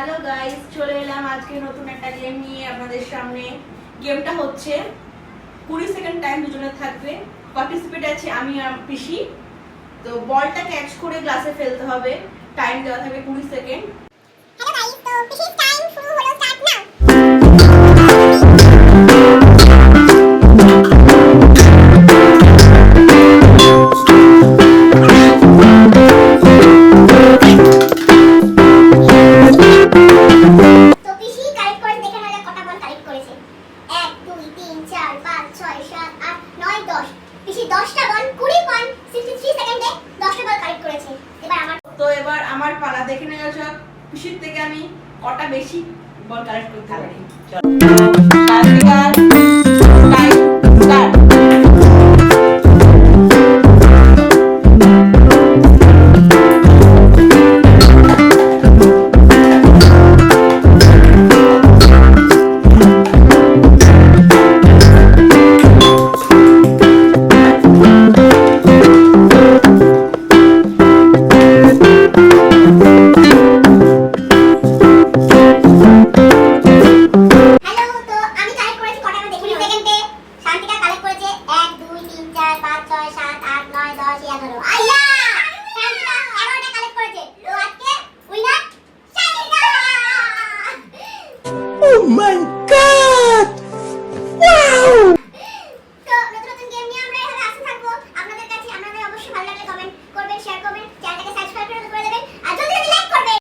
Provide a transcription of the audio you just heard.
Hello guys, চলে এলাম আজকে নতুন একটা গেম নিয়ে আপনাদের সামনে। গেমটা হচ্ছে 20 সেকেন্ড টাইম দুজনের থাকবে। পার্টিসিপেট আছে আমি আর পিসি। তো বলটা ক্যাচ করে গ্লাসে ফেলতে হবে। টাইম দেওয়া থাকবে 20 সেকেন্ড। হ্যালো গাইস, তো পিসির টাইম শুরু হলো, স্টার্ট নাও। তো পিসি কালেক্ট করে দেখে নাও কটা বল কালেক্ট করেছে। 1 2 3 4 5 6 7 8 9 10। পিসি 10টা বল 20 পয়েন্ট 63 সেকেন্ডে 10টা বল কালেক্ট করেছে। এবার আমার পালা, দেখে নেওয়া যাক পিসির থেকে আমি কটা বেশি বল কালেক্ট করতে পারি। চলো টাইম স্টার্ট। Oh my